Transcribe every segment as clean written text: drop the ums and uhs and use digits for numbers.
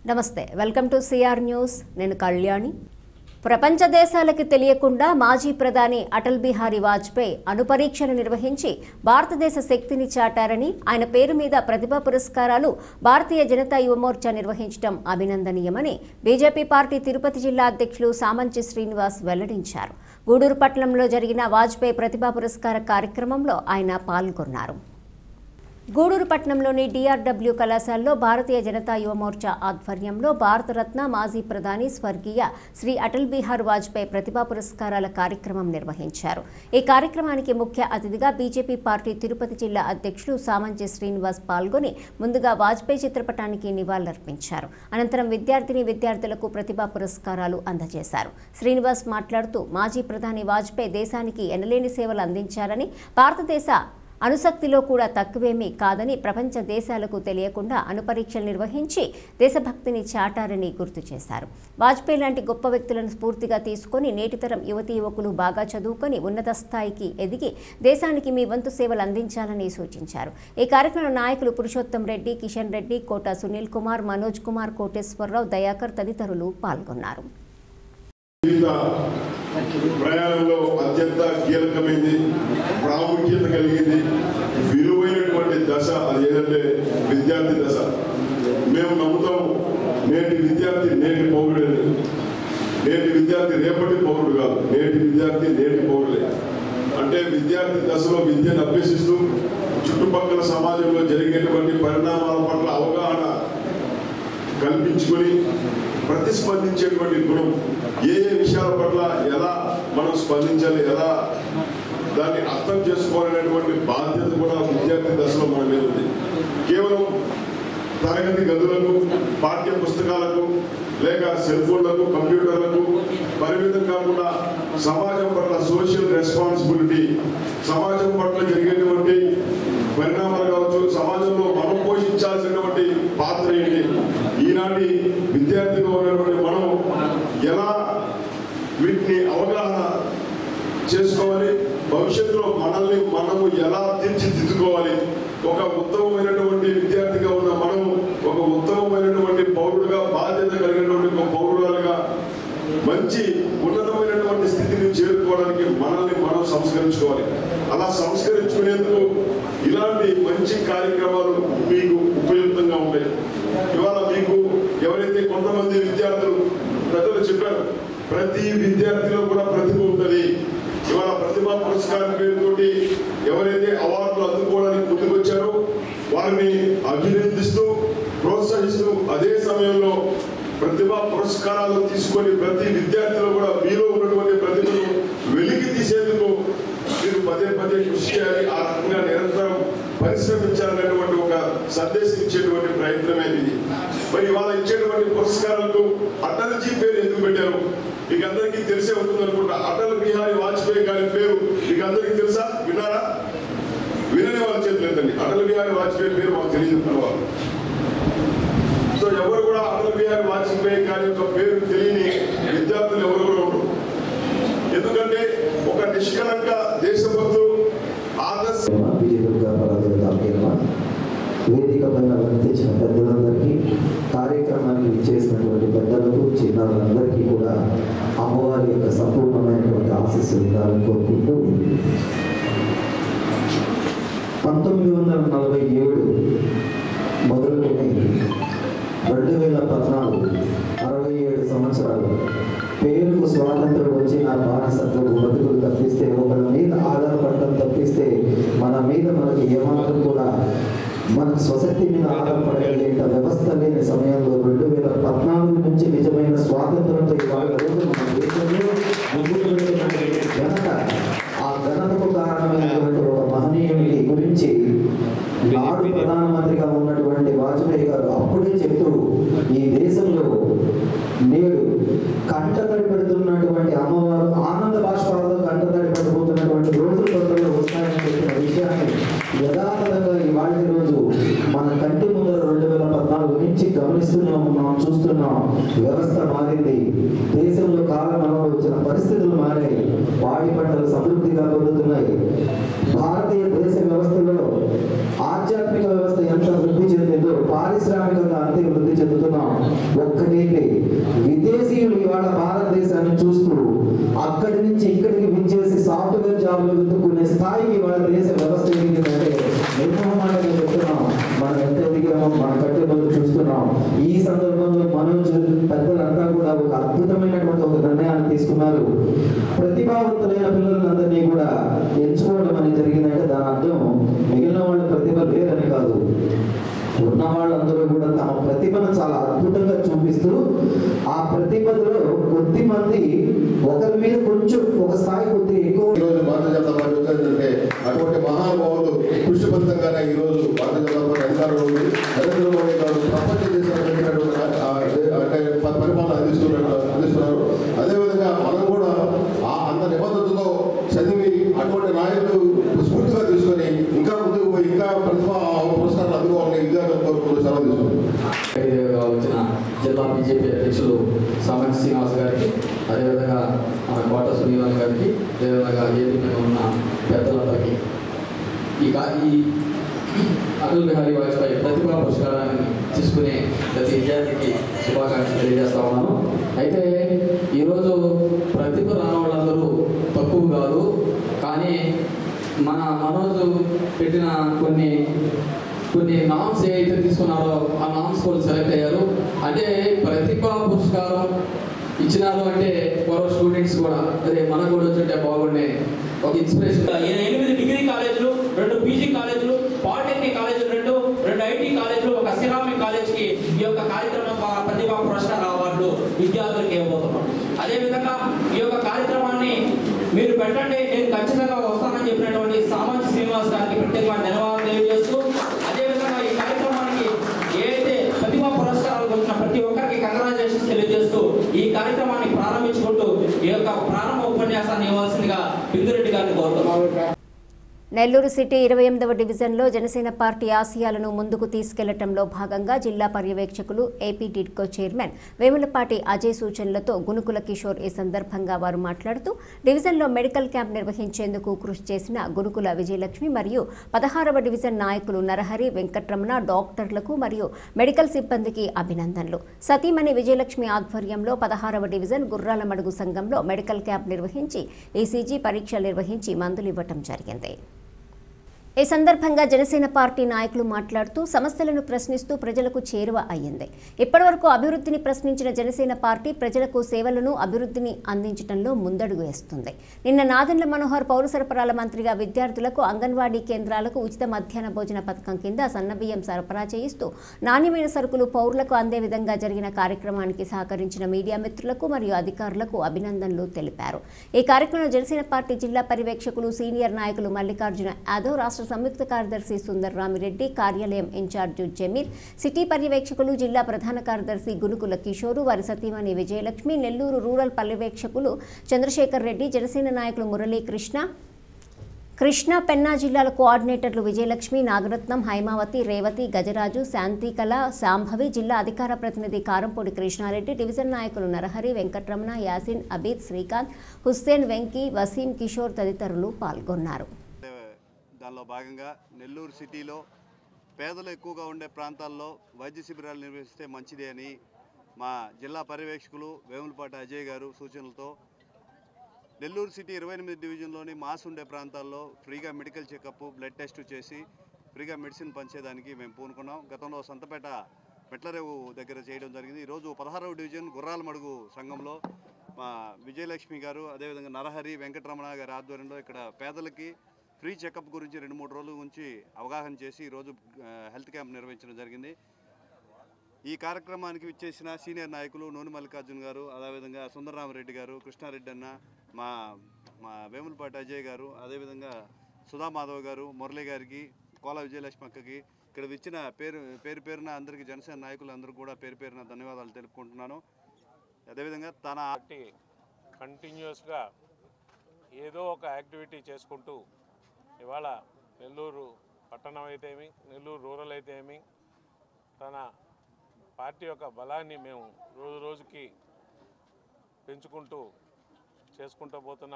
నమస్తే welcome to CR news నేను కళ్యాణి ప్రపంచ దేశాలకు తెలియకుండా మాజీ ప్రధాని అటల్ బిహారీ వాజ్పేయి అణుపరీక్షలు నిర్వహించి భారతదేశ శక్తిని చాటారని ఆయన పేరు మీద ప్రతిభా పురస్కారాలు భారతీయ జనతా యువ మోర్చా నిర్వహించడం అభినందనీయమని బీజేపీ పార్టీ తిరుపతి జిల్లా అధ్యక్షులు సామంచి శ్రీనివాస్ వెల్లడించారు. గూడూరు పట్టణంలో జరిగిన వాజ్పేయి ప్రతిభా పురస్కార కార్యక్రమంలో ఆయన పాల్గొన్నారు. గూడూరు పట్టణంలోని డిఆర్డబ్ల్యూ కళాశాలలో భారతీయ జనతా యువ మోర్చా ఆధ్వర్యంలో భారతరత్న మాజీ ప్రధాని స్వర్గీయ శ్రీ అటల్ బిహారీ వాజ్పేయి ప్రతిభా పురస్కారాల కార్యక్రమం నిర్వహించారు. ఈ కార్యక్రమానికి ముఖ్య అతిథిగా బీజేపీ పార్టీ తిరుపతి జిల్లా అధ్యక్షులు సామంచి శ్రీనివాస్ పాల్గొని ముందుగా వాజ్పేయి చిత్రపటానికి నివాళులర్పించారు. అనంతరం విద్యార్థులకు ప్రతిభా పురస్కారాలు అందజేశారు. శ్రీనివాస్ మాట్లాడుతూ మాజీ ప్రధాని వాజ్పేయి దేశానికి ఎనలేని సేవలు అందించారని, భారతదేశ అణుశక్తిలో కూడా తక్కువేమీ కాదని, ప్రపంచ దేశాలకు తెలియకుండా అణుపరీక్షలు నిర్వహించి దేశభక్తిని చాటారని గుర్తు చేశారు. వాజ్పేయి లాంటి గొప్ప వ్యక్తులను స్ఫూర్తిగా తీసుకొని నేటితరం యువతీ యువకులు బాగా చదువుకొని ఉన్నత స్థాయికి ఎదిగి దేశానికి మీ వంతు సేవలు అందించాలని సూచించారు. ఈ కార్యక్రమంలో నాయకులు పురుషోత్తం రెడ్డి, కిషన్ రెడ్డి, కోట సునీల్ కుమార్, మనోజ్ కుమార్, కోటేశ్వరరావు, దయాకర్ తదితరులు పాల్గొన్నారు. ప్రయాణంలో అత్యంత కీలకమైంది, ప్రాముఖ్యత కలిగింది, విలువైనటువంటి దశ అది ఏదంటే విద్యార్థి దశ. మేము నమ్ముతాం, నేటి విద్యార్థి నేటి పౌరుడే. నేటి విద్యార్థి రేపటి పౌరుడు కాదు, నేటి విద్యార్థి నేటి పౌరులే. అంటే విద్యార్థి దశలో విద్యను అభ్యసిస్తూ చుట్టుపక్కల సమాజంలో జరిగేటువంటి పరిణామాల పట్ల అవగాహన కల్పించుకొని ప్రతిస్పందించేటువంటి గుణం, ఏ విషయాల పట్ల ఎలా మనం స్పందించాలి, ఎలా దాన్ని అర్థం చేసుకోవాలనేటువంటి బాధ్యత కూడా విద్యార్థి దశలో మన మీద ఉంది. కేవలం తరగతి గదులకు, పాఠ్య పుస్తకాలకు, లేక సెల్ ఫోన్లకు, కంప్యూటర్లకు పరిమితం కాకుండా సమాజం పట్ల సోషల్ రెస్పాన్సిబిలిటీ, సమాజం పట్ల జరిగేటువంటి పరిణామాలు కావచ్చు, సమాజంలో మనం పోషించాల్సినటువంటి పాత్ర ఏంటి, ఈనాటి విద్యార్థిగా ఉన్నటువంటి మనం ఎలా వీటిని అవగాహన చేసుకోవాలి, భవిష్యత్తులో మనము ఎలా తీర్చిదిద్దుకోవాలి, ఒక ఉత్తమమైనటువంటి విద్యార్థిగా ఉన్న మనము ఒక ఉత్తమమైనటువంటి పౌరుడుగా, బాధ్యత కలిగినటువంటి ఒక పౌరులుగా మంచి ఉన్నతమైనటువంటి స్థితిని చేరుకోవడానికి మనల్ని మనం సంస్కరించుకోవాలి. అలా సంస్కరించుకునేందుకు ఇలాంటి మంచి కార్యక్రమాలు మీకు ఉపయుక్తంగా ఉంటాయి. ఇవాళ మీకు ఎవరైతే కొంతమంది విద్యార్థులు పెద్దలు చెప్పారు, ప్రతి విద్యార్థిలో కూడా ప్రతిభ ఉంటుంది. ఇవాళ ప్రతిభా పురస్కారం పేరుతోటి ఎవరైతే అవార్డులు అందుకోవడానికి ముందుకు వచ్చారో వారిని అభినందిస్తూ, ప్రోత్సహిస్తూ, అదే సమయంలో ప్రతిభా పురస్కారాలు తీసుకొని ప్రతి విద్యార్థిలో కూడా మీలో ఉన్నటువంటి ప్రతిభను వెలికి తీసేందుకు మీరు పదే కృషి చేయాలి. ఆ రకంగా నిరంతరం పరిశ్రమించాలనేటువంటి ఒక సందేశం ఇచ్చేటువంటి ప్రయత్నమే ఇది. మరి ఇవాళ ఇచ్చేటువంటి పురస్కారాలకు అటల్జీ పేరు ఎందుకు పెట్టారు మీకు అందరికీ తెలిసే ఉంటుంది అనుకుంటా. అటల్ బిహారీ వాజ్పేయి గారి పేరు మీకు అందరికీ తెలుసా? విన్నారా? వినని వాళ్ళ చేతులేదండి. అటల్ బిహారీ వాజ్పేయి పేరు మాకు తెలియదు వాళ్ళు. సో ఎవరు కూడా అటల్ బిహారీ వాజ్పేయి గారి యొక్క పేరు తెలియని విద్యార్థులు ఎవరు కూడా ఉండరు. ఎందుకంటే ఒక నిష్కలంక దేశభక్తులు వేదిక పైన తెచ్చిన పెద్దలందరికీ, కార్యక్రమానికి ఇచ్చేసినటువంటి పెద్దలకు, చిన్నారులందరికీ కూడా అమ్మవారి యొక్క సంపూర్ణమైనటువంటి ఆశీస్సులు ఉండాలని కోరుకుంటూ 1947 మొదలుకొని 2014 67 సంవత్సరాలు పేరుకు స్వాతంత్రం వచ్చిన బానిసత్వపు బతుకులు తప్పిస్తే, ఒకరి మీద ఆధారపడటం తప్పిస్తే, మన మీద మనకి ఏమాత్రం కూడా మనకు స్వశక్తి మీద ఆధారపడగలిగేట వ్యవస్థ లేని సమయంలో 2014 నుంచి నిజమైన స్వాతంత్రంతో ఇవాళ రోజు మన దేశంలో ఘనత, ఆ ఘనతకు కారణమైనటువంటి ఒక మహనీయుని గురించి నాడు ప్రధానమంత్రిగా ఉన్నటువంటి వాజ్పేయి గారు అప్పుడే చెప్తూ, ఈ దేశంలో నేడు కంటతడి పెడుతున్నటువంటి అమ్మవారు ఆనంద బాష్పాలతో కంటతడి పడిపోతున్నటువంటి రోజులు తొందరలో వస్తాయని చెప్పిన విషయాన్ని యథాతథంగా ఇవాళ రోజు మన కంటి ముందర 2014 నుంచి గమనిస్తూనే ఉన్నాం, చూస్తున్నాం. వ్యవస్థ మారింది, దేశంలో కాలంలో వచ్చిన పరిస్థితులు మారాయి, పాడి పంటలు సమృద్ధిగా పొందుతున్నాయి. భారతీయ దేశ వ్యవస్థలో ఆధ్యాత్మిక వ్యవస్థ ఎంత వృద్ధి చెందిందో, పారిశ్రామికంగా అంతే వృద్ధి చెందుతున్నాం. ఒక్కటైతే విదేశీయులు ఇవాళ భారతదేశాన్ని చూస్తూ అక్కడి నుంచి ఇక్కడికి విచ్చేసి సాఫ్ట్వేర్ జాబ్లు వెతుక్కునే స్థాయికి ఇవాళ దేశ వ్యవస్థ ఎదిగిందంటే నిర్మోహమాటంగా చెప్తున్నాం. మనం ఎంత ఎదిగామో మన కట్టే ముందు చూస్తున్నాం. ఈ సందర్భంలో మనోజ్ పెద్దలంతా కూడా ఒక అద్భుతమైనటువంటి ఒక నిర్ణయాన్ని తీసుకున్నారు. ప్రతిభావంతులైన పిల్లలందరినీ కూడా ఎంచుకోవడం అనేది జరిగిందంటే దాని అర్థం మిగిలిన వాళ్ళు ప్రతిభ లేరని కాదు. ఉన్న వాళ్ళందరూ కూడా తమ ప్రతిభను చాలా అద్భుతంగా చూపిస్తూ ఆ ప్రతిభలో కొద్ది మంది ఒకరి మీద కొంచెం ఒక స్థాయి కొద్ది ఎక్కువ. ఈరోజు భారతీయ జనతా పార్టీ వచ్చిందంటే అటువంటి మహానుభావులు కృషిబద్ధంగానే ఈరోజు భారతీయ జనతా పార్టీ అధికారంలో ఉంది. నరేంద్ర మోడీ గారు ప్రపంచ దేశాలకు పరిపాలన అందిస్తున్నారు. అదేవిధంగా మనం కూడా అంత నిబద్ధతతో చదివి అటువంటి నాయకులు స్ఫూర్తిగా తీసుకొని ఇంకా ముందుకు పోయి ఇంకా ప్రతిభా పురస్కారాలు అందుకోవాలని విద్యార్థుల కోరుకుంటూ సెలవు తీసుకుంటాం. వచ్చిన జిల్లా బీజేపీ అధ్యక్షులు సామంత్ శ్రీనివాస్ గారికి, అదేవిధంగా మన కోట సునీల్ గారికి, అదేవిధంగా వేదిక మీద ఉన్న పెద్దలందరికీ ఈ అటల్ బిహారీ వాజ్పేయి ప్రతిభా పురస్కారాన్ని తీసుకునే ప్రతి విద్యార్థికి శుభాకాంక్షలు తెలియజేస్తా ఉన్నాను. అయితే ఈరోజు ప్రతిభ రాని వాళ్ళందరూ తక్కువ కాదు, కానీ మన మనోజ్ పెట్టిన కొన్ని నామ్స్ ఏవైతే తీసుకున్నారో ఆ నామ్స్ కూడా సెలెక్ట్ అయ్యారు. అంటే ప్రతిభా పురస్కారం ఇచ్చినారు అంటే మరో స్టూడెంట్స్ కూడా అదే మనకు కూడా వచ్చుంటే బాగుండే ఒక ఇన్స్పిరేషన్. 8 డిగ్రీ కాలేజీలు, 2 పీజీ కాలేజీలు, పాలిటెక్నిక్ కాలేజీలు, 2 ఐటీ కాలేజీలు, ఒక సిరామిక్ కాలేజ్కి ఈ యొక్క కార్యక్రమం ప్రతిభా పురస్కార అవార్డులు విద్యార్థులకు ఇవ్వబోతున్నాం. అదేవిధంగా ఈ యొక్క కార్యక్రమాన్ని మీరు పెట్టండి, నేను ఖచ్చితంగా వస్తానని చెప్పినటువంటి సామంత్ శ్రీనివాస్ గారికి ప్రత్యేకమైన ధన్యవాదాలు తెలియజేస్తూ, అదేవిధంగా ఈ కార్యక్రమానికి ఏదైతే ప్రతిభా పురస్కారాలకు వచ్చిన ప్రతి ఒక్కరికి కంగ్రాచులేషన్స్ తెలియజేస్తూ ఈ కార్యక్రమాన్ని ప్రారంభించుకుంటూ ఈ యొక్క ప్రారంభ ఉపన్యాసాన్ని ఇవ్వాల్సిందిగా పిందురెడ్డి గారిని కోరుతున్నాను. నెల్లూరు సిటీ 28వ డివిజన్లో జనసేన పార్టీ ఆశయాలను ముందుకు తీసుకెళ్లటంలో భాగంగా జిల్లా పర్యవేక్షకులు ఏపీ టిడ్కో చైర్మన్ వేములపాటి అజయ్ సూచనలతో గునుకుల కిషోర్ ఈ సందర్భంగా వారు మాట్లాడుతూ డివిజన్లో మెడికల్ క్యాంప్ నిర్వహించేందుకు కృషి చేసిన గునుకుల విజయలక్ష్మి మరియు 16వ డివిజన్ నాయకులు నరహరి, వెంకట్రమణ, డాక్టర్లకు మరియు మెడికల్ సిబ్బందికి అభినందనలు. సతీమణి విజయలక్ష్మి ఆధ్వర్యంలో 16వ డివిజన్ గుర్రాల మడుగు సంఘంలో మెడికల్ క్యాంప్ నిర్వహించి ఈసీజీ పరీక్షలు నిర్వహించి మందులు ఇవ్వటం జరిగింది. ఈ సందర్భంగా జనసేన పార్టీ నాయకులు మాట్లాడుతూ సమస్యలను ప్రశ్నిస్తూ ప్రజలకు చేరువ అయ్యింది. ఇప్పటివరకు అభివృద్ధిని ప్రశ్నించిన జనసేన పార్టీ ప్రజలకు సేవలను, అభివృద్ధిని అందించడంలో ముందడుగు వేస్తుంది. నిన్న నాదెండ్ల మనోహర్ పౌర సరఫరాల మంత్రిగా విద్యార్థులకు అంగన్వాడీ కేంద్రాలకు ఉచిత మధ్యాహ్న భోజన పథకం కింద సన్నబియ్యం సరఫరా చేయిస్తూ నాణ్యమైన సరుకులు పౌరులకు అందే విధంగా జరిగిన కార్యక్రమానికి సహకరించిన మీడియా మిత్రులకు మరియు అధికారులకు అభినందనలు తెలిపారు. ఈ కార్యక్రమంలో జనసేన పార్టీ జిల్లా పర్యవేక్షకులు సీనియర్ నాయకులు మల్లికార్జున యాదవ్, రాష్ట్ర సంయుక్త కార్యదర్శి సుందర్ రామిరెడ్డి, కార్యాలయం ఇన్ఛార్జి జమీర్, సిటీ పర్యవేక్షకులు జిల్లా ప్రధాన కార్యదర్శి గునుకుల కిషోరు, వారి సతీమణి విజయలక్ష్మి, నెల్లూరు రూరల్ పర్యవేక్షకులు చంద్రశేఖర్ రెడ్డి, జనసేన నాయకులు మురళీ కృష్ణ, పెన్నా జిల్లాల కోఆర్డినేటర్లు విజయలక్ష్మి, నాగరత్నం, హైమావతి, రేవతి, గజరాజు, శాంతికళ, శాంభవి, జిల్లా అధికార ప్రతినిధి కారంపూడి కృష్ణారెడ్డి, డివిజన్ నాయకులు నరహరి, వెంకట్రమణ, యాసిన్, అబీద్, శ్రీకాంత్, హుస్సేన్, వెంకీ, వసీం, కిషోర్ తదితరులు పాల్గొన్నారు. దానిలో భాగంగా నెల్లూరు సిటీలో పేదలు ఎక్కువగా ఉండే ప్రాంతాల్లో వైద్య శిబిరాలు నిర్వహిస్తే మంచిదే అని మా జిల్లా పర్యవేక్షకులు వేములపాటి అజయ్ గారు సూచనలతో నెల్లూరు సిటీ 28 డివిజన్లోని మాస్ ఉండే ప్రాంతాల్లో ఫ్రీగా మెడికల్ చెకప్, బ్లడ్ టెస్ట్ చేసి ఫ్రీగా మెడిసిన్ పంచేదానికి మేము పూనుకున్నాం. గతంలో సంతపేట మెట్లరేవు దగ్గర చేయడం జరిగింది. ఈరోజు 16వ డివిజన్ గుర్రాల మడుగు సంఘంలో మా విజయలక్ష్మి గారు, అదేవిధంగా నరహరి, వెంకటరమణ గారి ఆధ్వర్యంలో ఇక్కడ పేదలకి ఫ్రీ చెకప్ గురించి 2-3 రోజుల నుంచి అవగాహన చేసి ఈరోజు హెల్త్ క్యాంప్ నిర్వహించడం జరిగింది. ఈ కార్యక్రమానికి విచ్చేసిన సీనియర్ నాయకులు నూనె మల్లికార్జున గారు, అదేవిధంగా సుందరరామరెడ్డి గారు, కృష్ణారెడ్డి అన్న, మా వేములపాటి అజయ్ గారు, అదేవిధంగా సుధామాధవ్ గారు, మురళి గారికి, కోల విజయలక్ష్మి అక్కకి, ఇక్కడ విచ్చిన పేరు పేరున అందరికీ జనసేన నాయకులు అందరూ కూడా పేరు పేరున ధన్యవాదాలు తెలుపుకుంటున్నాను. అదేవిధంగా తన కంటిన్యూస్గా ఏదో ఒక యాక్టివిటీ చేసుకుంటూ ఇవాళ నెల్లూరు పట్టణం అయితేమి, నెల్లూరు రూరల్ అయితేమి, తన పార్టీ యొక్క బలాన్ని మేము రోజు రోజుకి పెంచుకుంటూ చేసుకుంటూ పోతున్న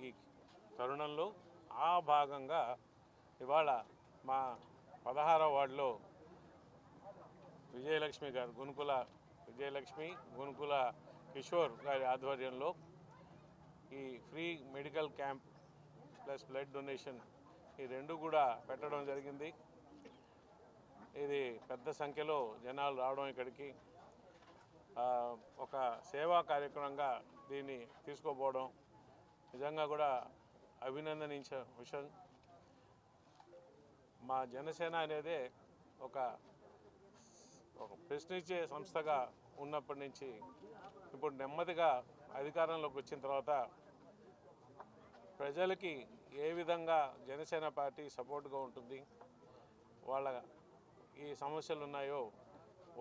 ఈ తరుణంలో ఆ భాగంగా ఇవాళ మా 16వ వార్డులో విజయలక్ష్మి గారు, గునుకుల విజయలక్ష్మి, గునుకుల కిషోర్ గారి ఆధ్వర్యంలో ఈ free medical camp plus blood donation ఈ రెండు కూడా పెట్టడం జరిగింది. ఇది పెద్ద సంఖ్యలో జనాలు రావడం ఇక్కడికి ఒక సేవా కార్యక్రమంగా దీన్ని తీసుకోపోవడం నిజంగా కూడా అభినందనించే విషయం. మా జనసేన అనేదే ఒక ప్రశ్నించే సంస్థగా ఉన్నప్పటి నుంచి ఇప్పుడు నెమ్మదిగా అధికారంలోకి వచ్చిన తర్వాత ప్రజలకి ఏ విధంగా జనసేన పార్టీ సపోర్ట్గా ఉంటుంది, వాళ్ళ ఈ సమస్యలు ఉన్నాయో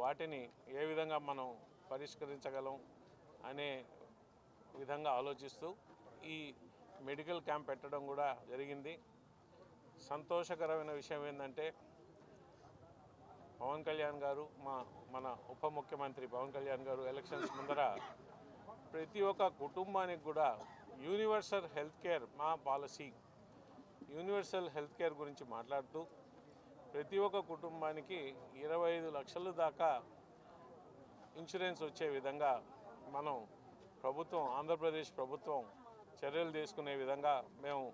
వాటిని ఏ విధంగా మనం పరిష్కరించగలం అనే విధంగా ఆలోచిస్తూ ఈ మెడికల్ క్యాంప్ పెట్టడం కూడా జరిగింది. సంతోషకరమైన విషయం ఏంటంటే పవన్ కళ్యాణ్ గారు, మన ఉప ముఖ్యమంత్రి పవన్ కళ్యాణ్ గారు ఎలక్షన్స్ ముందర ప్రతి ఒక్క కుటుంబానికి కూడా యూనివర్సల్ హెల్త్ కేర్ మా పాలసీ, యూనివర్సల్ హెల్త్ కేర్ గురించి మాట్లాడుతూ ప్రతి ఒక్క కుటుంబానికి 25 లక్షల దాకా ఇన్సూరెన్స్ వచ్చే విధంగా మనం ప్రభుత్వం, ఆంధ్రప్రదేశ్ ప్రభుత్వం చర్యలు తీసుకునే విధంగా మేము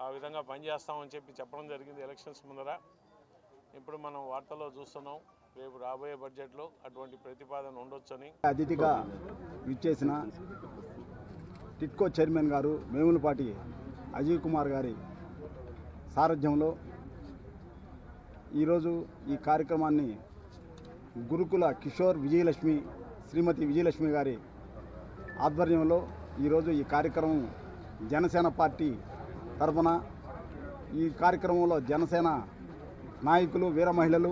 ఆ విధంగా పనిచేస్తామని చెప్పడం జరిగింది ఎలక్షన్స్ ముందర. ఇప్పుడు మనం వార్తల్లో చూస్తున్నాం, రేపు రాబోయే బడ్జెట్లో అటువంటి ప్రతిపాదన ఉండొచ్చని. అతిథిగా విచ్చేసిన టిట్కో చైర్మన్ గారు వేములపాటి అజయ్ కుమార్ గారి సారథ్యంలో ఈరోజు ఈ కార్యక్రమాన్ని గురుకుల కిషోర్ విజయలక్ష్మి, శ్రీమతి విజయలక్ష్మి గారి ఆధ్వర్యంలో ఈరోజు ఈ కార్యక్రమం జనసేన పార్టీ తరఫున ఈ కార్యక్రమంలో జనసేన నాయకులు, వీర మహిళలు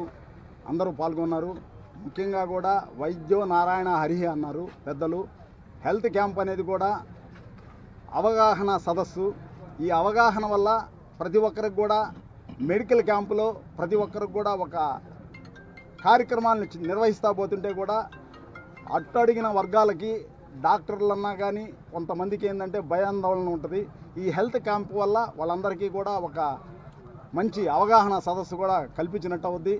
అందరూ పాల్గొన్నారు. ముఖ్యంగా కూడా వైద్యో నారాయణ హరి అన్నారు పెద్దలు. హెల్త్ క్యాంప్ అనేది కూడా అవగాహన సదస్సు. ఈ అవగాహన వల్ల ప్రతి ఒక్కరికి కూడా మెడికల్ క్యాంపులో ప్రతి ఒక్కరికి కూడా ఒక కార్యక్రమాలను నిర్వహిస్తూ పోతుంటే కూడా అట్టడిగిన వర్గాలకి డాక్టర్లన్నా కానీ కొంతమందికి ఏంటంటే భయాందోళన ఉంటుంది. ఈ హెల్త్ క్యాంప్ వల్ల వాళ్ళందరికీ కూడా ఒక మంచి అవగాహన సదస్సు కూడా కల్పించినట్టు అవుద్ది.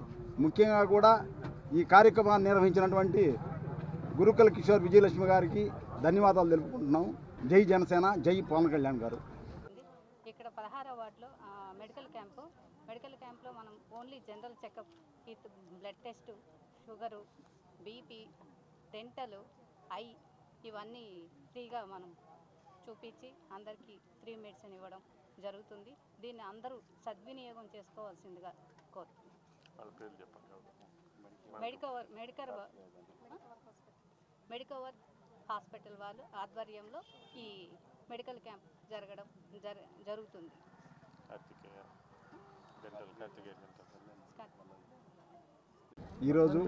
ముఖ్యంగా కూడా ఈ కార్యక్రమాన్ని నిర్వహించినటువంటి గురుకుల కిషోర్ విజయలక్ష్మి గారికి ధన్యవాదాలు తెలుపుకుంటున్నాం. జై జనసేన, జై పవన్ కళ్యాణ్ గారు. ఇక్కడ 16వ వార్డులో మెడికల్ క్యాంప్లో మనం only general checkup with blood test, sugar, BP, dental, I ఇవన్నీ ఫ్రీగా మనం చూపించి అందరికీ ఫ్రీ మెడిసిన్ ఇవ్వడం జరుగుతుంది. దీన్ని అందరూ సద్వినియోగం చేసుకోవాల్సిందిగా కోరుతున్నాం. మెడికవర్ హాస్పిటల్ వాళ్ళు ఆధ్వర్యంలో ఈ మెడికల్ క్యాంప్ జరుగుతుంది. ఈరోజు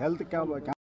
హెల్త్ క్యాంప్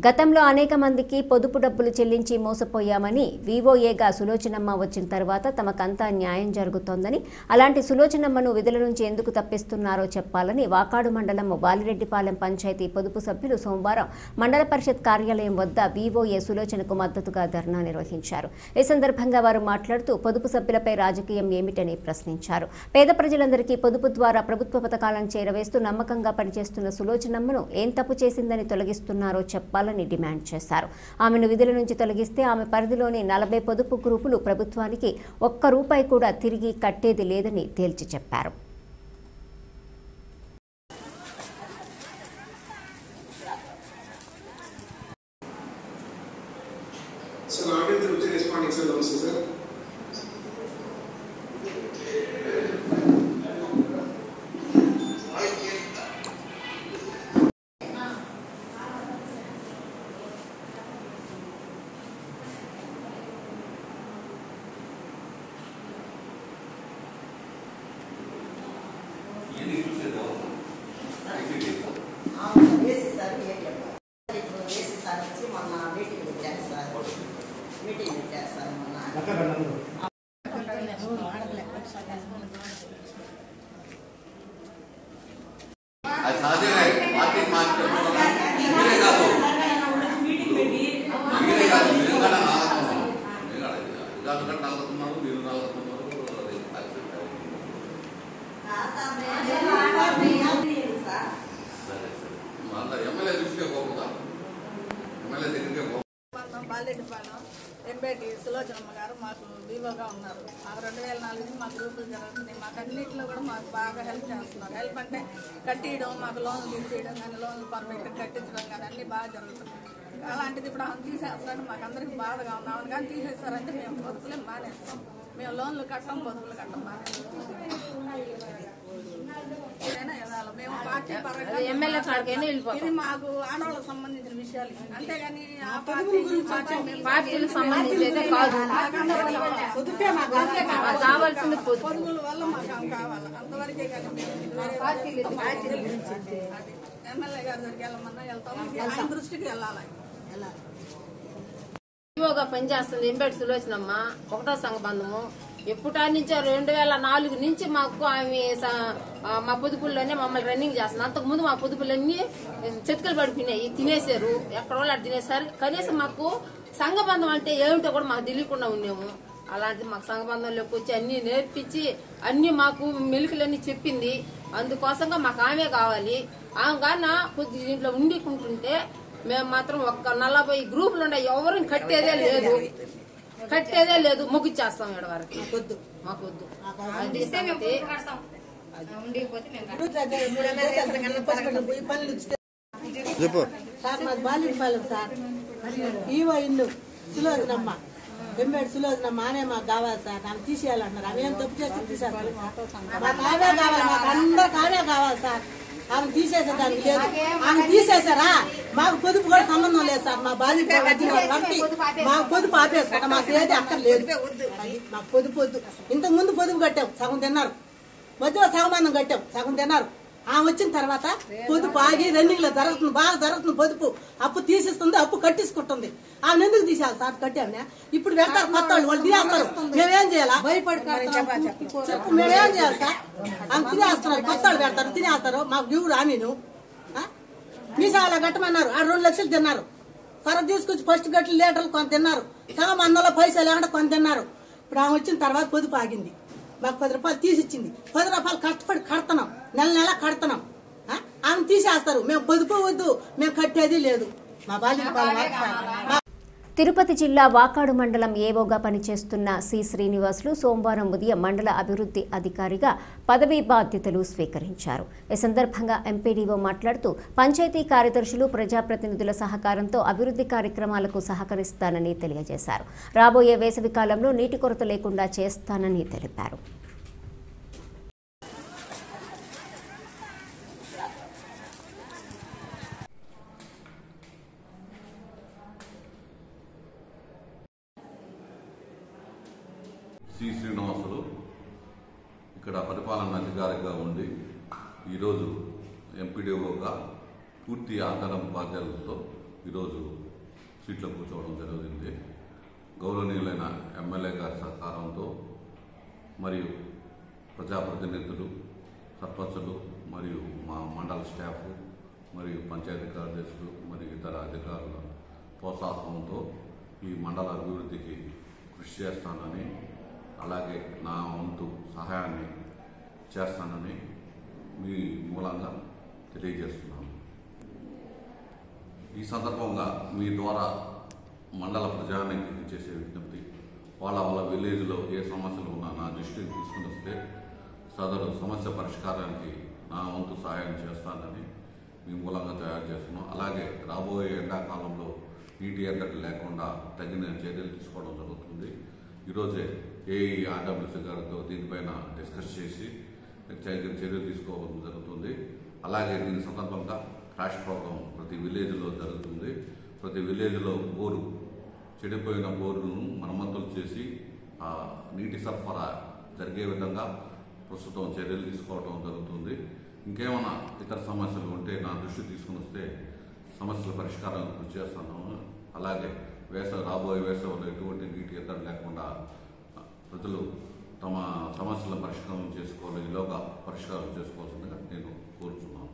గతంలో అనేక మందికి పొదుపు డబ్బులు చెల్లించి మోసపోయామని వీవోఏగా సులోచనమ్మ వచ్చిన తర్వాత తమకంతా న్యాయం జరుగుతోందని, అలాంటి సులోచనమ్మను విధుల నుంచి ఎందుకు తప్పిస్తున్నారో చెప్పాలని వాకాడు మండలం బాలిరెడ్డిపాలెం పంచాయతీ పొదుపు సభ్యులు సోమవారం మండల పరిషత్ కార్యాలయం వద్ద వీవోఏ సులోచనకు మద్దతుగా ధర్నా నిర్వహించారు. ఈ సందర్భంగా వారు మాట్లాడుతూ పొదుపు సభ్యులపై రాజకీయం ఏమిటని ప్రశ్నించారు. పేద ప్రజలందరికీ పొదుపు ద్వారా ప్రభుత్వ పథకాలను చేరవేస్తూ నమ్మకంగా పనిచేస్తున్న సులోచనమ్మను ఏం తప్పు చేసిందని తొలగిస్తున్నారో చెప్పాలని డిమాండ్ చేశారు. ఆమెను విధుల నుంచి తొలగిస్తే ఆమె పరిధిలోని 40 పొదుపు గ్రూపులు ప్రభుత్వానికి ₹1 కూడా తిరిగి కట్టేది లేదని తేల్చి చెప్పారు. బాలెడ్డిపాలెం ఎంబేటి సులోచనమ్మ గారు మాకు వివోగా ఉన్నారు. మాకు 2004 నుంచి మా గ్రూపులు జరుగుతున్నాయి. మాకు అన్నింటిలో కూడా మాకు బాగా హెల్ప్ చేస్తున్నారు. హెల్ప్ అంటే కట్టియడం, మాకు లోన్లు తీసేయడం కానీ, లోన్లు పర్ఫెక్ట్గా కట్టించడం కానీ అన్నీ బాగా జరుగుతున్నాయి. అలాంటిది ఇప్పుడు ఆమె తీసేస్తారంటే మాకు అందరికీ బాధగా ఉంది. ఆమెను కానీ తీసేస్తారంటే మేము పొదుపులేం మానేస్తాం. మేము లోన్లు కట్టం, పొదుపులు కట్టం మానేస్తాం. మేము పార్టీ పరంగా ఇది మాకు ఆడవాళ్ళకు సంబంధించిన విషయాలు, అంతేగాని ఆ పార్టీలకు సంబంధించి కావాల్సింది పొదుపుల వల్ల మాకు కావాలి అంతవరకే. కానీ ఎమ్మెల్యే గారి దగ్గరికి వెళ్ళమన్నా వెళ్తాం, ఆయన దృష్టికి వెళ్ళాలి. వివోగా పనిచేస్తుంది ఎంబేటి సులోచనమ్మ, ఒకటో సంఘబంధము. ఎప్పుడా నుంచో 2004 నుంచి మాకు ఆమె మా పొదుపుల్లోనే మమ్మల్ని రన్నింగ్ చేస్తుంది. అంతకుముందు మా పొదుపులన్నీ చెతికలు పడిపోయినాయి, తినేశారు. ఎక్కడ వాళ్ళు అటు తినేసారు. కనీసం మాకు సంఘబంధం అంటే ఏమిటో కూడా మాకు తెలియకుండా ఉన్నాము. అలాంటి మాకు సంఘబంధంలోకి వచ్చి అన్ని నేర్పించి అన్ని మాకు మెలుకులన్నీ చెప్పింది. అందుకోసంగా మాకు ఆమె కావాలి. ఆమె కానీ కొద్ది దీంట్లో ఉండుకుంటుంటే మేము మాత్రం ఒక్క 40 గ్రూపులు ఉన్నాయి, ఎవరిని కట్టేదే లేదు. ముగ్గిచ్చేస్తాం ఇక్కడ వరకు. మాకొద్దు బాలిపాలెం సార్, ఈవో ఇల్లు సులోచనమ్మ, ఎంబేటి సులోచనమ్మ ఆనే మాకు కావాలి సార్. నన్ను తీసేయాలంటున్నారు. ఆమె ఏం తప్పు చేస్తే తీసేస్తారు సార్. మాకు ఆమె కావాలి, మాకు అందరికి ఆమె కావాలి సార్. ఆమె తీసేసేదానికి లేదు. ఆమె తీసేసారా మాకు పొదుపు కూడా సంబంధం లేదు సార్. మా బాధ్యత కాబట్టి మాకు పొదుపు ఆపేసుకుంటా. మాకు ఏది అక్కర్లేదు. మాకు పొదుపు వద్దు. ఇంతకు ముందు పొదుపు కట్టాం, సగం తిన్నారు. మధ్యలో సగమందం కట్టాం, సగం తిన్నారు. ఆమె వచ్చిన తర్వాత పొదుపు ఆగి రన్నింగ్ లో జరుగుతుంది, బాగా జరుగుతుంది. పొదుపు అప్పు తీసిస్తుంది, అప్పు కట్టించుకుంటుంది. ఆమె ఎందుకు తీసేయాలి సార్? కట్టామనే ఇప్పుడు వెళ్తారు కొత్త వాళ్ళు తినేస్తారు. మేమేం చేయాలా? చెప్పు, మేమేం చేయాలి సార్? ఆమె తినేస్తున్నారు, కొత్త వాళ్ళు పెడతారు, తినేస్తారు. మాకు దేవుడు ఆమెను మీసాల కట్టమన్నారు. 2 లక్షలు తిన్నారు. తర్వాత తీసుకొచ్చి ఫస్ట్ గట్లు లీటర్లు కొంత తిన్నారు. సగం అందులో పైసలు లేకుండా కొంత తిన్నారు. ఇప్పుడు ఆమె వచ్చిన తర్వాత పొదుపు ఆగింది. మాకు 10 రూపాయలు తీసిచ్చింది. 10 రూపాయలు కష్టపడి కడుతున్నాం, నెల కడుతున్నాం. ఆమె తీసేస్తారు. మేము పొదుపు వద్దు, మేము కట్టేది లేదు. మా బాల్య తిరుపతి జిల్లా వాకాడు మండలం ఏవోగా పనిచేస్తున్న సి శ్రీనివాసులు సోమవారం ఉదయం మండల అభివృద్ధి అధికారిగా పదవీ బాధ్యతలు స్వీకరించారు. ఈ సందర్భంగా ఎంపీడీఓ మాట్లాడుతూ పంచాయతీ కార్యదర్శులు ప్రజాప్రతినిధుల సహకారంతో అభివృద్ధి కార్యక్రమాలకు సహకరిస్తానని తెలియజేశారు. రాబోయే వేసవి కాలంలో నీటి కొరత లేకుండా చేస్తానని తెలిపారు. సి శ్రీనివాసులు ఇక్కడ పరిపాలనా అధికారిగా ఉండి ఈరోజు ఎంపీడీఓగా పూర్తి ఆధారం బాధ్యతలతో ఈరోజు సీట్లో కూర్చోవడం జరిగింది. గౌరవనీయులైన ఎమ్మెల్యే గారి సహకారంతో మరియు ప్రజాప్రతినిధులు, సర్పంచులు మరియు మా మండల స్టాఫ్ మరియు పంచాయతీ కార్యదర్శులు మరియు ఇతర అధికారుల ప్రోత్సాహంతో ఈ మండల అభివృద్ధికి కృషి చేస్తానని, అలాగే నా వంతు సహాయాన్ని చేస్తానని మీ మూలంగా తెలియజేస్తున్నాను. ఈ సందర్భంగా మీ ద్వారా మండల ప్రజానికి చేసే విజ్ఞప్తి, వాళ్ళ విలేజ్లో ఏ సమస్యలు ఉన్నా నా దృష్టికి తీసుకుని వస్తే సదరు సమస్య పరిష్కారానికి నా వంతు సహాయం చేస్తానని మీ మూలంగా తయారు చేస్తున్నాం. అలాగే రాబోయే ఎండాకాలంలో నీటి ఎద్దడి లేకుండా తగిన చర్యలు తీసుకోవడం జరుగుతుంది. ఈరోజే ఏఈ ఆర్డబ్ల్యూసీ గారితో దీనిపైన డిస్కస్ చేసి చర్యలు తీసుకోవడం జరుగుతుంది. అలాగే దీని సందర్భంగా క్రాష్ ప్రోగ్రాం ప్రతి విలేజ్లో జరుగుతుంది. ప్రతి విలేజ్లో చెడిపోయిన బోరును మరమ్మతులు చేసి నీటి సరఫరా జరిగే విధంగా ప్రస్తుతం చర్యలు తీసుకోవడం జరుగుతుంది. ఇంకేమైనా ఇతర సమస్యలు ఉంటే నా దృష్టి తీసుకుని వస్తే సమస్యల పరిష్కారం కృషి చేస్తాను. అలాగే రాబోయే వేసవిలో ఎటువంటి నీటి ఎద్దడి లేకుండా ప్రజలు తమ సమస్యల పరిష్కారం చేసుకోవాలి, ఈలోగా పరిష్కారం చేసుకోవాల్సిందిగా నేను కోరుతున్నాను.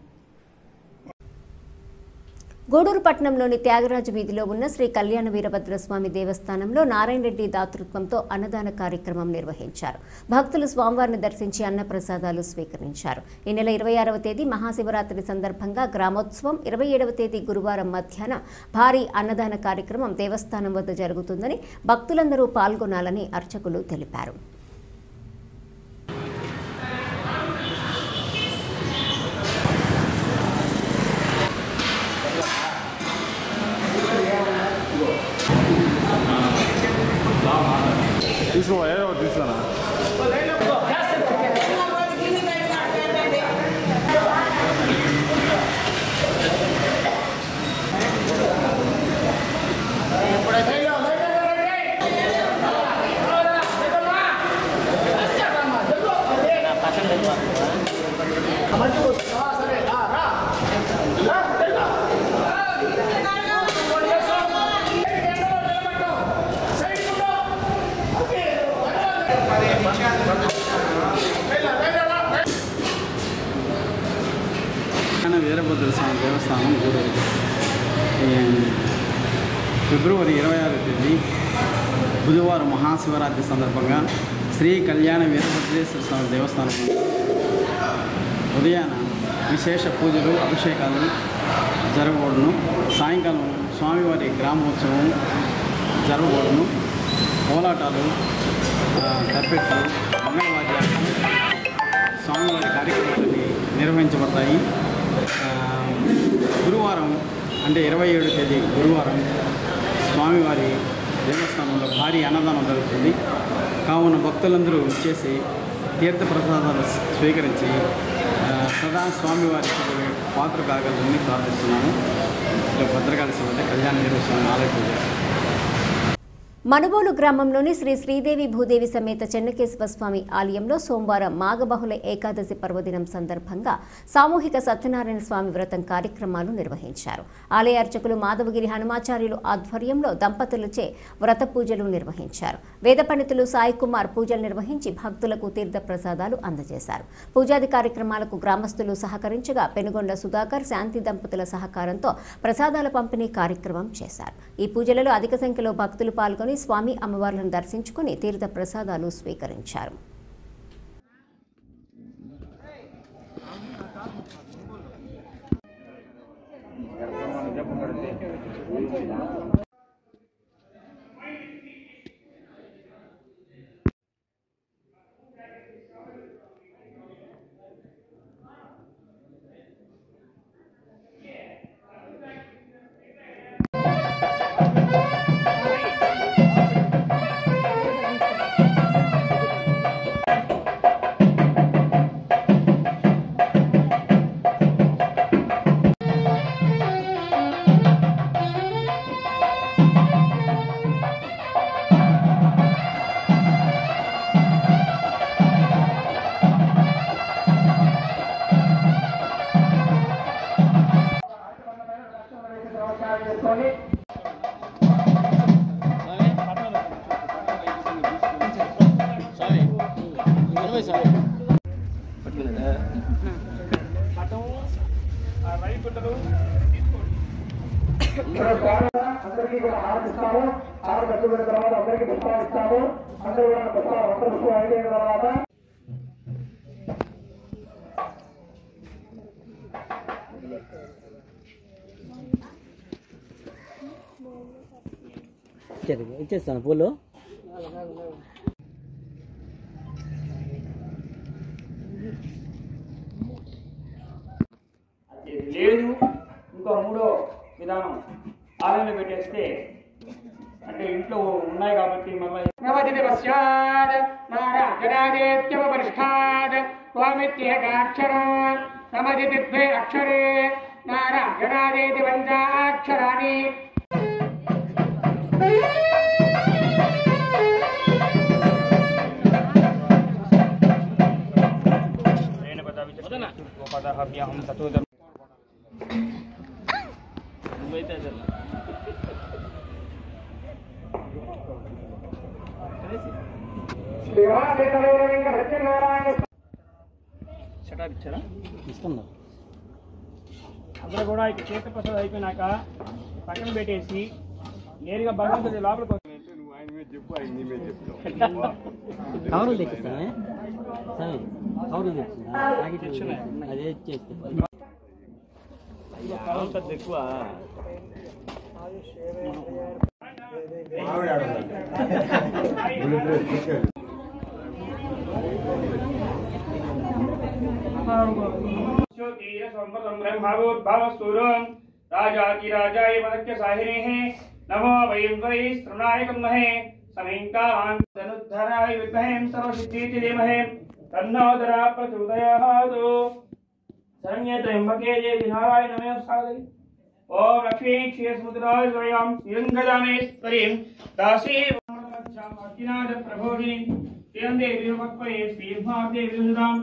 గూడూరు పట్టణంలోని త్యాగరాజు వీధిలో ఉన్న శ్రీ కళ్యాణ వీరభద్రస్వామి దేవస్థానంలో నారాయణ రెడ్డి దాతృత్వంతో అన్నదాన కార్యక్రమం నిర్వహించారు. భక్తులు స్వామివారిని దర్శించి అన్నప్రసాదాలు స్వీకరించారు. ఈ నెల 26వ తేదీ మహాశివరాత్రి సందర్భంగా గ్రామోత్సవం, 27వ తేదీ గురువారం మధ్యాహ్నం భారీ అన్నదాన కార్యక్రమం దేవస్థానం వద్ద జరుగుతుందని భక్తులందరూ పాల్గొనాలని అర్చకులు తెలిపారు. వీరభద్రస్వామి దేవస్థానం గూడూరు ఫిబ్రవరి 26వ తేదీ బుధవారం మహాశివరాత్రి సందర్భంగా శ్రీ కళ్యాణ వీరభద్రేశ్వర స్వామి దేవస్థానం ఉదయాన విశేష పూజలు, అభిషేకాలు జరగబడును. సాయంకాలం స్వామివారి గ్రామోత్సవం జరగబడును. కోలాటాలు, తప్పెట్లు, మంగళవాద్యాలు, స్వామివారి కార్యక్రమాలన్నీ నిర్వహించబడతాయి. గురువారం అంటే 27వ తేదీ గురువారం స్వామివారి దేవస్థానంలో భారీ అన్నదానం జరుగుతుంది. కావున భక్తులందరూ వచ్చేసి తీర్థప్రసాదాలు స్వీకరించి సదా స్వామివారి పాత్ర కాగలని ప్రార్థిస్తున్నాను. భద్రకాళి శివ కళ్యాణ వీరస్వామి ఆలయ పూజ. మనుబోలు గ్రామంలోని శ్రీ శ్రీదేవి భూదేవి సమేత చెన్నకేశవ స్వామి ఆలయంలో సోమవారం మాఘబహుళ ఏకాదశి పర్వదినం సందర్భంగా సామూహిక సత్యనారాయణ స్వామి వ్రతం కార్యక్రమాలు నిర్వహించారు. ఆలయ అర్చకులు మాధవగిరి హనుమాచార్యులు ఆధ్వర్యంలో దంపతులచే వ్రత పూజలు నిర్వహించారు. వేద పండితులు సాయి కుమార్ పూజలు నిర్వహించి భక్తులకు తీర్థ ప్రసాదాలు అందజేశారు. పూజాది కార్యక్రమాలకు గ్రామస్తులు సహకరించగా పెనుగొండ సుధాకర్, శాంతి దంపతుల సహకారంతో ప్రసాదాల పంపిణీ కార్యక్రమం చేశారు. ఈ పూజలలో అధిక సంఖ్యలో భక్తులు పాల్గొని స్వామి అమ్మవార్లను దర్శించుకుని తీర్థ ప్రసాదాలు స్వీకరించారు. అందరికీ కూడా ఆరాధిస్తాము. ఆరాధన తర్వాత అందరికీ పుష్పాలిస్తాము. అందరూ కూడా పుష్పాలు అయిపోయిన తర్వాత ఇచ్చేస్తాను పూలు. లేదు ఇంకో మూడో విధానం ఆలయంలో పెట్టేస్తే అంటే ఇంట్లో ఉన్నాయి కాబట్టి సమజితిద్వే అక్షరే నారాయణాదేతి పంచాక్షరాణి గోపదాభ్యాహం తతోదం ఇస్తున్నా అందరూ కూడా ఇక తీర్థప్రసాదం అయిపోయినాక పక్కన పెట్టేసి నేరుగా భగవంతుడి లోపలికి కవరు తెచ్చిస్తానే సరే కవరు తెచ్చిన అదే చేస్తే ఎక్కువ राजाय पदक्य साहिने नमो वयं वै स्तृणाय कुर्महे समीकान्तनुद्धराय विद्महे सर्वसिद्धीति धीमहि तन्नो दरा प्रचोदयात् शरण्ये त्र्यम्बके देवी नारायण नमोस्तुते ओम लक्ष्मी क्षीरसमुद्राय स्वयं श्रीरङ्गदामेश्वरीं दासी अखिलाद प्रभोगिनी श्रीरङ्गे विभक्पये श्रीभागे विदुदां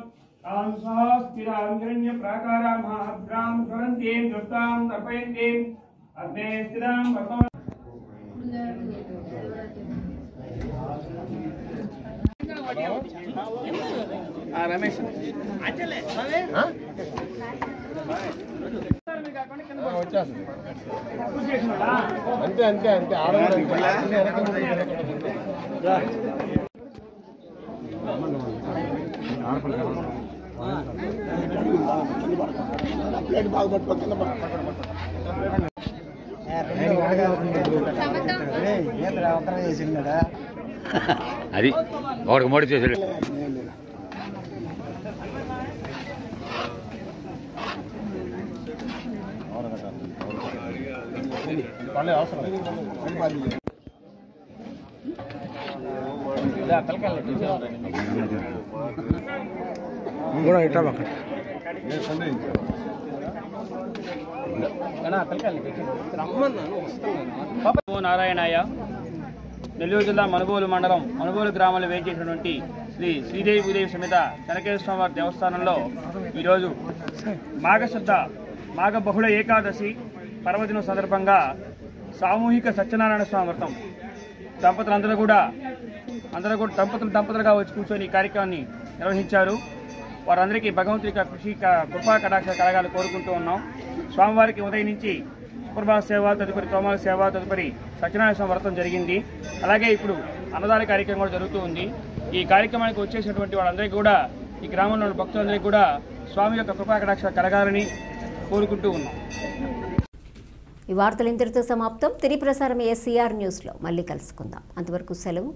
तां सहस्तिरां हिरण्य प्राकारां महाभ्रां ज्वलन्तीं दुष्टां तर्पयन्तीं अग्ने स्थिरां वर्तमानं रमेश అంతే అంతే అంతే ప్లేట్ బాగా పట్టుకోకుండా అది ఒకటి మోడి చేసాడు కూడా ఇట్లా నారాయణయ్య నెల్లూరు జిల్లా మనుబోలు మండలం మనుబోలు గ్రామంలో వేయించేసినటువంటి శ్రీ శ్రీదేవి భూదేవి సమేత చెనకేశ్వర స్వామివారి దేవస్థానంలో ఈరోజు మాఘశుద్ధ మాఘ బహుళ ఏకాదశి పర్వదినం సందర్భంగా సామూహిక సత్యనారాయణ స్వామి వ్రతం దంపతులందరూ కూడా దంపతులుగా వచ్చి కూర్చొని ఈ కార్యక్రమాన్ని నిర్వహించారు. వారందరికీ భగవంతుడి కృషి కృపా కటాక్ష కలగాలని కోరుకుంటూ ఉన్నాం. స్వామివారికి ఉదయం నుంచి సుప్రభాత సేవ, తదుపరి తోమాల సేవ, తదుపరి సత్యనారాయణ స్వామి వ్రతం జరిగింది. అలాగే ఇప్పుడు అన్నదాన కార్యక్రమం కూడా జరుగుతూ ఉంది. ఈ కార్యక్రమానికి వచ్చేసినటువంటి వాళ్ళందరికీ కూడా, ఈ గ్రామంలో ఉన్న భక్తులందరికీ కూడా స్వామి యొక్క కృపా కటాక్ష కలగాలని కోరుకుంటూ ఉన్నాం. ఈ వార్తలు ఇంతటితో సమాప్తం. తిరిగి ప్రసారం SCR న్యూస్లో మళ్ళీ కలుసుకుందాం. అంతవరకు సెలవు.